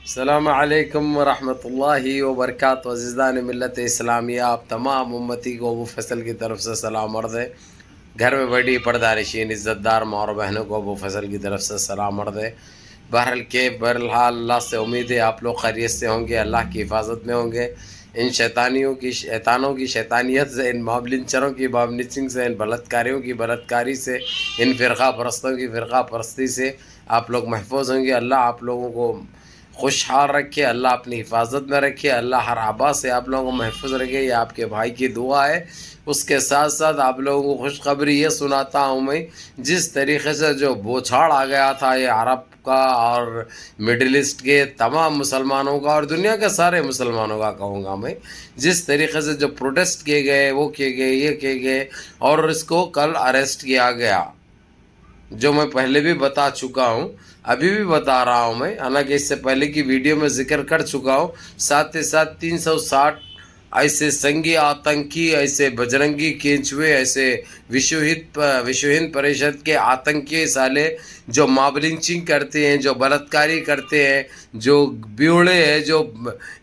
السلام علیکم ورحمۃ اللہ وبرکاتہ۔ عزیزان ملت اسلامیہ، آپ تمام امتی کو ابو فیصل کی طرف سے سلام عرض ہے۔ گھر میں بڑی پردہ نشین عزت دار ماں اور بہنوں کو ابو فیصل کی طرف سے سلام عرض ہے۔ بہرحال اللہ سے امید ہے آپ لوگ خیریت سے ہوں گے، اللہ کی حفاظت میں ہوں گے۔ ان شیطانوں کی شیطانیت سے، ان مابلنچروں کی مابلنچنگ سے، ان بلتکاریوں کی بلتکاری سے، ان فرقہ پرستوں کی فرقہ پرستی سے آپ لوگ محفوظ ہوں گے۔ اللہ آپ لوگوں کو خوشحال رکھے، اللہ اپنی حفاظت میں رکھے، اللہ ہر آبا سے آپ لوگوں کو محفوظ رکھے۔ یہ آپ کے بھائی کی دعا ہے۔ اس کے ساتھ ساتھ آپ لوگوں کو خوشخبری یہ سناتا ہوں میں، جس طریقے سے جو بوچھاڑ آ گیا تھا یہ عرب کا اور مڈل ایسٹ کے تمام مسلمانوں کا اور دنیا کے سارے مسلمانوں کا کہوں گا میں، جس طریقے سے جو پروٹیسٹ کیے گئے، وہ کیے گئے، یہ کیے گئے، اور اس کو کل اریسٹ کیا گیا، جو میں پہلے بھی بتا چکا ہوں، ابھی بھی بتا رہا ہوں میں، حالانکہ اس سے پہلے کی ویڈیو میں ذکر کر چکا ہوں۔ ساتھ ہی ساتھ 360 ایسے سنگی آتنکی، ایسے بجرنگی کینچوے، ایسے وشو ہند پریشد کے آتنکی سالے جو ماب لنچنگ کرتے ہیں، جو بلتکاری کرتے ہیں، جو بیوڑے ہیں، جو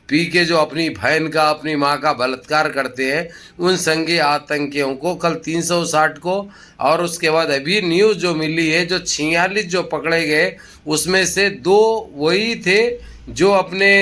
پی کے جو اپنی بہن کا اپنی ماں کا بلتکار کرتے ہیں، ان سنگی آتنکیوں کو کل 360 کو، اور اس کے بعد ابھی نیوز جو ملی ہے جو 46 جو پکڑے گئے، اس میں سے 2 وہی تھے جو اپنے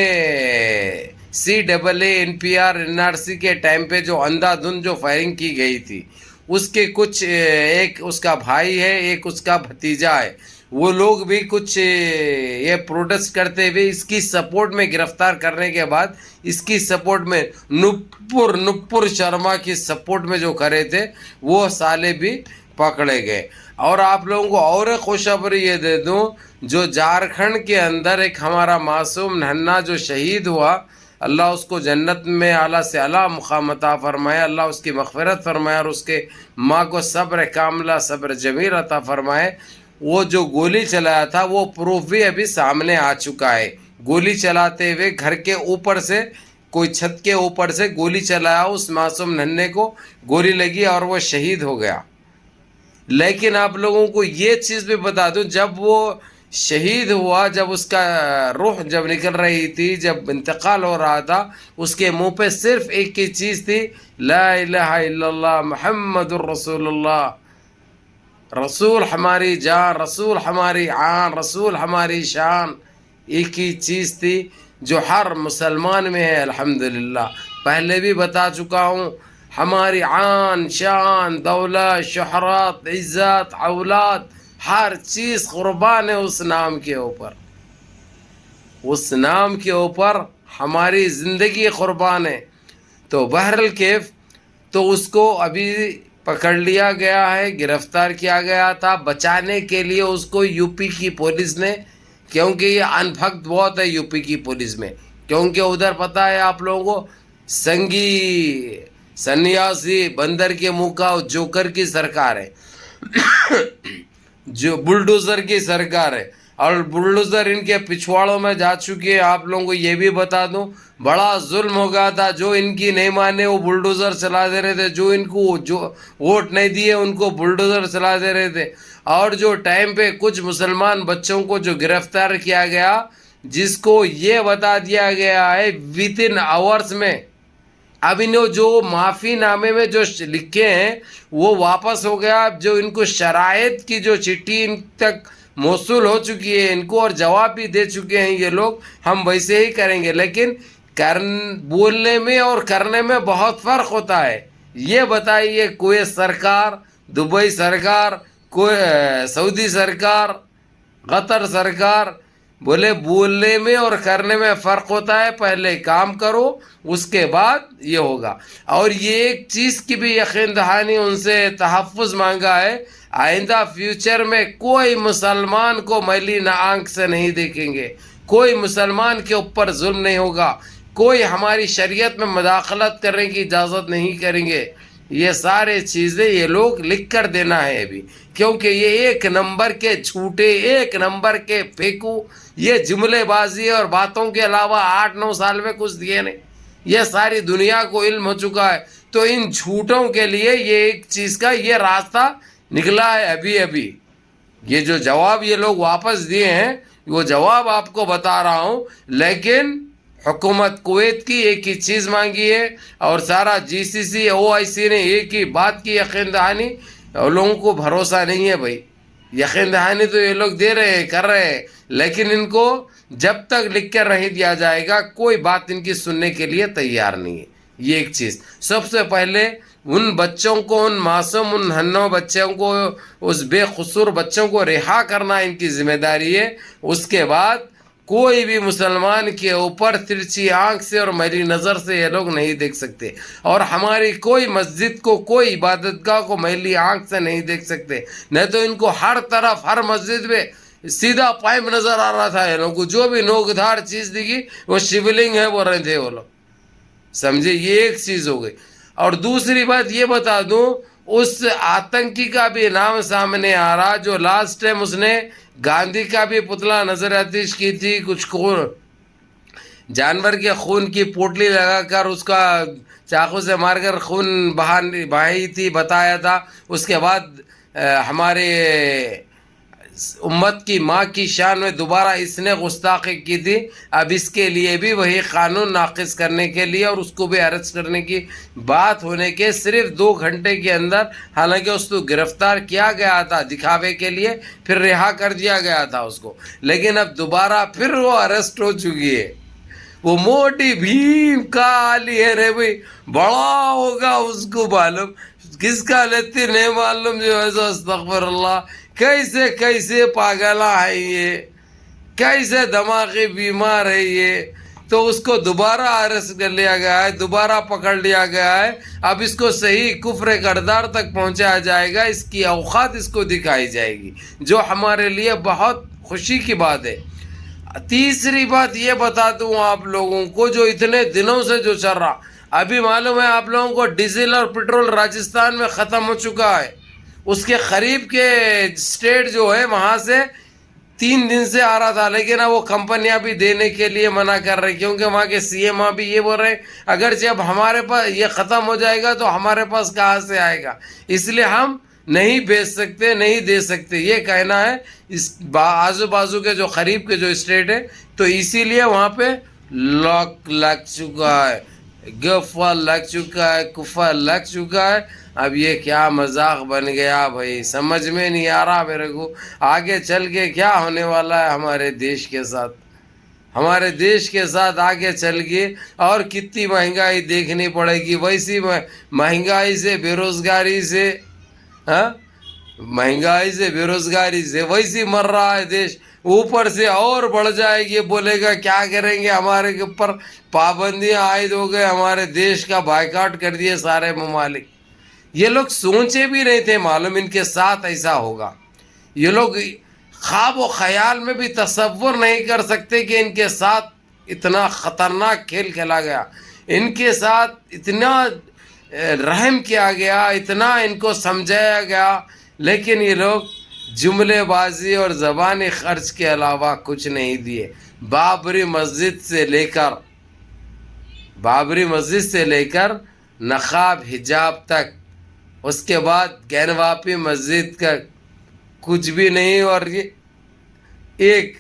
CAA NPR NRC کے ٹائم پہ جو اندھا دھند جو فائرنگ کی گئی تھی، اس کے کچھ ایک اس کا بھائی ہے، ایک اس کا بھتیجا ہے، وہ لوگ بھی کچھ یہ پروٹیسٹ کرتے ہوئے اس کی سپورٹ میں گرفتار کرنے کے بعد، اس کی سپورٹ میں نپر شرما کی سپورٹ میں جو کھڑے تھے وہ سالے بھی پکڑے گئے۔ اور آپ لوگوں کو اور خوشخبری یہ دے دوں، جو جھارکھنڈ کے اندر ایک ہمارا معصوم ننھا جو شہید ہوا، اللہ اس کو جنت میں اعلیٰ سے اعلیٰ مقام عطا فرمائے، اللہ اس کی مغفرت فرمائے، اور اس کے ماں کو صبر کاملہ صبر جمیل عطا فرمائے۔ وہ جو گولی چلایا تھا وہ پروف بھی ابھی سامنے آ چکا ہے۔ گولی چلاتے ہوئے گھر کے اوپر سے، کوئی چھت کے اوپر سے گولی چلایا، اس معصوم ننھے کو گولی لگی اور وہ شہید ہو گیا۔ لیکن آپ لوگوں کو یہ چیز بھی بتا دوں، جب وہ شہید ہوا، جب اس کا روح جب نکل رہی تھی، جب انتقال ہو رہا تھا، اس کے منہ پہ صرف ایک ہی چیز تھی، لا الہ الا اللہ محمد الرسول اللہ، رسول ہماری جان، رسول ہماری آن، رسول ہماری شان۔ ایک ہی چیز تھی جو ہر مسلمان میں ہے الحمدللہ۔ پہلے بھی بتا چکا ہوں، ہماری آن، شان، دولت، شہرت، عزت، اولاد، ہر چیز قربان ہے اس نام کے اوپر۔ اس نام کے اوپر ہماری زندگی قربان ہے۔ تو بہرحال کیف، تو اس کو ابھی پکڑ لیا گیا ہے، گرفتار کیا گیا تھا۔ بچانے کے لیے اس کو یو پی کی پولیس نے، کیونکہ یہ انبھکت بہت ہے یو پی کی پولیس میں، کیونکہ ادھر پتہ ہے آپ لوگوں کو، سنگی سنیاسی بندر کے منہ کا جوکر کی سرکار ہے، جو بلڈوزر کی سرکار ہے، اور بلڈوزر ان کے پچھواڑوں میں جا چکی ہے۔ آپ لوگوں کو یہ بھی بتا دوں، بڑا ظلم ہو گیا تھا، جو ان کی نہیں مانے وہ بلڈوزر چلا دے رہے تھے، جو ان کو جو ووٹ نہیں دیے ان کو بلڈوزر چلا دے رہے تھے۔ اور جو ٹائم پہ کچھ مسلمان بچوں کو جو گرفتار کیا گیا، جس کو یہ بتا دیا گیا ہے within hours میں، اب انہوں جو معافی نامے میں جو لکھے ہیں وہ واپس ہو گیا۔ جو ان کو شرائط کی جو چٹھی ان تک موصول ہو چکی ہے ان کو، اور جواب بھی دے چکے ہیں یہ لوگ، ہم ویسے ہی کریں گے، لیکن بولنے میں اور کرنے میں بہت فرق ہوتا ہے۔ یہ بتائیے، کویت سرکار، دبئی سرکار، سعودی سرکار، قطر سرکار، بولے بولنے میں اور کرنے میں فرق ہوتا ہے، پہلے کام کرو اس کے بعد یہ ہوگا۔ اور یہ ایک چیز کی بھی یقین دہانی ان سے تحفظ مانگا ہے، آئندہ فیوچر میں کوئی مسلمان کو میلی نہ آنکھ سے نہیں دیکھیں گے، کوئی مسلمان کے اوپر ظلم نہیں ہوگا، کوئی ہماری شریعت میں مداخلت کرنے کی اجازت نہیں کریں گے۔ یہ سارے چیزیں یہ لوگ لکھ کر دینا ہے ابھی، کیونکہ یہ ایک نمبر کے جھوٹے، ایک نمبر کے پھیکو، یہ جملے بازی اور باتوں کے علاوہ 8-9 سال میں کچھ دیے نہیں، یہ ساری دنیا کو علم ہو چکا ہے۔ تو ان جھوٹوں کے لیے یہ ایک چیز کا یہ راستہ نکلا ہے ابھی ابھی۔ یہ جو جواب یہ لوگ واپس دیے ہیں، وہ جواب آپ کو بتا رہا ہوں. لیکن حکومت کویت کی ایک ہی چیز مانگی ہے اور سارا جی سی سی او آئی سی نے ایک ہی بات کی یقین دہانی. اور لوگوں کو بھروسہ نہیں ہے بھائی. یقین دہانی تو یہ لوگ دے رہے ہیں, کر رہے ہیں, لیکن ان کو جب تک لکھ کر نہیں دیا جائے گا کوئی بات ان کی سننے کے لیے تیار نہیں ہے. یہ ایک چیز. سب سے پہلے ان بچوں کو, ان معصوم, ان ہنو بچوں کو, اس بے قصور بچوں کو رہا کرنا ان کی ذمہ داری ہے. اس کے بعد کوئی بھی مسلمان کے اوپر ترچھی آنکھ سے اور میری نظر سے یہ لوگ نہیں دیکھ سکتے, اور ہماری کوئی مسجد کو, کوئی عبادت گاہ کو میلی آنکھ سے نہیں دیکھ سکتے. نہیں تو ان کو ہر طرف, ہر مسجد میں سیدھا پائپ نظر آ رہا تھا. یہ لوگوں کو جو بھی نوکدھار چیز دکھی وہ شیولنگ ہے بول رہے تھے وہ لوگ. سمجھے, یہ ایک چیز ہو گئی. اور دوسری بات یہ بتا دوں, اس آتنکی کا بھی نام سامنے آ رہا جو لاسٹ ٹائم اس نے گاندھی کا بھی پتلا نظر آتش کی تھی, کچھ خون, جانور کے خون کی پوٹلی لگا کر اس کا چاقو سے مار کر خون بہائی تھی, بتایا تھا. اس کے بعد ہمارے امت کی ماں کی شان میں دوبارہ اس نے گستاخی کی تھی. اب اس کے لیے بھی وہی قانون نافذ کرنے کے لیے اور اس کو بھی اریسٹ کرنے کی بات ہونے کے صرف 2 گھنٹے کے اندر, حالانکہ اس کو گرفتار کیا گیا تھا دکھاوے کے لیے, پھر رہا کر دیا گیا تھا اس کو, لیکن اب دوبارہ پھر وہ اریسٹ ہو چکی ہے. وہ موٹی بھیم کا علی ہے رے بھائی, بڑا ہوگا اس کو معلوم, کس کا لیتی نہیں معلوم. جو ہے استغفر اللہ, کیسے کیسے پاگلا ہے یہ, کیسے دماغی بیمار ہے یہ. تو اس کو دوبارہ اریسٹ کر لیا گیا ہے, دوبارہ پکڑ لیا گیا ہے. اب اس کو صحیح کفر کردار تک پہنچایا جائے گا, اس کی اوقات اس کو دکھائی جائے گی, جو ہمارے لیے بہت خوشی کی بات ہے. تیسری بات یہ بتا دوں آپ لوگوں کو, جو اتنے دنوں سے جو چل رہا, ابھی معلوم ہے آپ لوگوں کو ڈیزل اور پیٹرول راجستھان میں ختم ہو چکا ہے. اس کے قریب کے اسٹیٹ جو ہے وہاں سے 3 دن سے آ رہا تھا, لیکن اب وہ کمپنیاں بھی دینے کے لیے منع کر رہی, کیونکہ وہاں کے سی ایم بھی یہ بول رہے ہیں اگرچہ اب ہمارے پاس یہ ختم ہو جائے گا تو ہمارے پاس کہاں سے آئے گا, اس لیے ہم نہیں بیچ سکتے, نہیں دے سکتے, یہ کہنا ہے اس آزو بازو کے جو قریب کے جو اسٹیٹ ہے. تو اسی لیے وہاں پہ لاک لگ چکا ہے, گفا لگ چکا ہے, کفا لگ چکا ہے. اب یہ کیا مذاق بن گیا بھائی, سمجھ میں نہیں آ رہا میرے کو آگے چل کے کیا ہونے والا ہے ہمارے دیش کے ساتھ. ہمارے دیش کے ساتھ آگے چل کے اور کتنی مہنگائی دیکھنی پڑے گی. ویسی مہنگائی سے, بے روزگاری سے, مہنگائی سے, بے روزگاری سے ویسی مر رہا ہے دیش. اوپر سے اور بڑھ جائے گی, بولے گا کیا کریں گے, ہمارے کے اوپر پابندیاں عائد ہو گئے, ہمارے دیش کا بائیکاٹ کر دیے سارے ممالک. یہ لوگ سوچے بھی نہیں تھے معلوم ان کے ساتھ ایسا ہوگا. یہ لوگ خواب و خیال میں بھی تصور نہیں کر سکتے کہ ان کے ساتھ اتنا خطرناک کھیل کھیلا گیا, ان کے ساتھ اتنا رحم کیا گیا, اتنا ان کو سمجھایا گیا, لیکن یہ لوگ جملے بازی اور زبانی خرچ کے علاوہ کچھ نہیں دیے. بابری مسجد سے لے کر نقاب حجاب تک, اس کے بعد گینواپی مسجد کا کچھ بھی نہیں. اور یہ ایک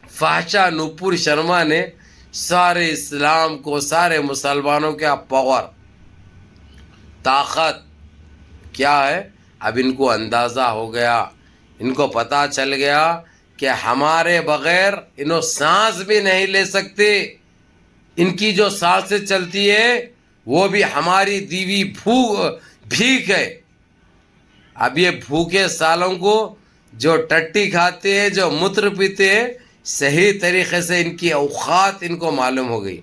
فحشہ نپور شرما نے سارے اسلام کو, سارے مسلمانوں کا پاور, طاقت کیا ہے اب ان کو اندازہ ہو گیا. ان کو پتہ چل گیا کہ ہمارے بغیر انہوں سانس بھی نہیں لے سکتے. ان کی جو سانسیں چلتی ہے وہ بھی ہماری دیوی بھیک ہے. اب یہ بھوکے سالوں کو جو ٹٹی کھاتے ہیں, جو متر پیتے ہیں, صحیح طریقے سے ان کی اوقات ان کو معلوم ہو گئی,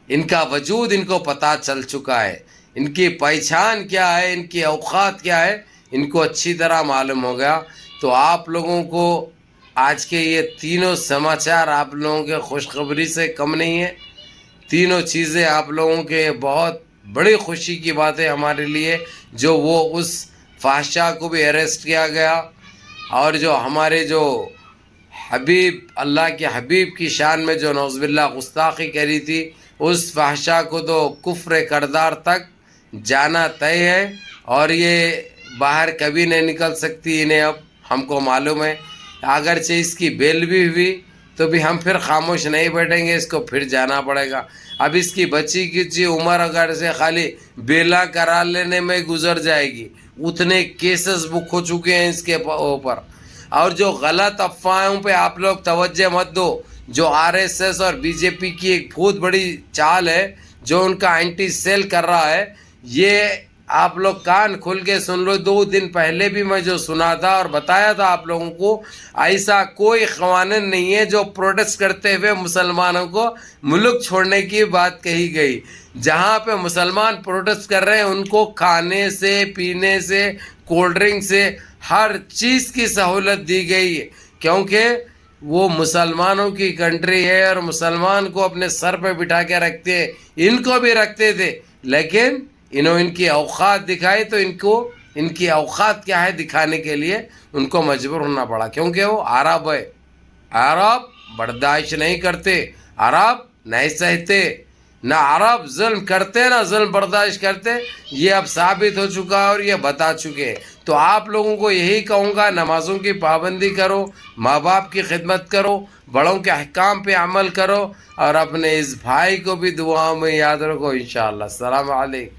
ان کا وجود ان کو پتہ چل چکا ہے, ان کی پہچان کیا ہے, ان کی اوقات کیا ہے, ان کو اچھی طرح معلوم ہو گیا. تو آپ لوگوں کو آج کے یہ تینوں سماچار آپ لوگوں کے خوشخبری سے کم نہیں ہے. تینوں چیزیں آپ لوگوں کے بہت بڑی خوشی کی بات ہے ہمارے لیے, جو وہ اس فحشہ کو بھی اریسٹ کیا گیا, اور جو ہمارے جو حبیب, اللہ کے حبیب کی شان میں جو نعوذ باللہ گستاخی کری تھی, اس فحشہ کو تو کفر کردار تک جانا طے ہے, اور یہ باہر کبھی نہیں نکل سکتی انہیں. اب ہم کو معلوم ہے اگرچہ اس کی بیل بھی ہوئی تو بھی ہم پھر خاموش نہیں بیٹھیں گے, اس کو پھر جانا پڑے گا. اب اس کی بچی کچی عمر اگر سے خالی بیلا کرا لینے میں گزر جائے گی, اتنے کیسز بک ہو چکے ہیں اس کے اوپر. اور جو غلط افواہوں پہ آپ لوگ توجہ مت دو, جو آر ایس ایس اور بی جے پی کی ایک بہت بڑی چال ہے جو ان کا اینٹی سیل کر رہا ہے, یہ آپ لوگ کان کھل کے سن لو. 2 دن پہلے بھی میں جو سنا تھا اور بتایا تھا آپ لوگوں کو, ایسا کوئی قوانین نہیں ہے جو پروٹیسٹ کرتے ہوئے مسلمانوں کو ملک چھوڑنے کی بات کہی گئی. جہاں پہ مسلمان پروٹیسٹ کر رہے ہیں ان کو کھانے سے, پینے سے, کولڈ ڈرنک سے, ہر چیز کی سہولت دی گئی ہے, کیونکہ وہ مسلمانوں کی کنٹری ہے اور مسلمان کو اپنے سر پہ بٹھا کے رکھتے ہیں. ان کو بھی رکھتے تھے, لیکن ان کی اوقات دکھائی تو ان کی اوقات کیا ہے دکھانے کے لیے ان کو مجبور ہونا پڑا, کیونکہ وہ عرب ہے. عرب برداشت نہیں کرتے, عرب نہیں سہتے, نہ عرب ظلم کرتے نہ ظلم برداشت کرتے. یہ اب ثابت ہو چکا اور یہ بتا چکے. تو آپ لوگوں کو یہی کہوں گا, نمازوں کی پابندی کرو, ماں باپ کی خدمت کرو, بڑوں کے احکام پہ عمل کرو, اور اپنے اس بھائی کو بھی دعاؤں میں یاد رکھو. انشاءاللہ. السلام علیکم.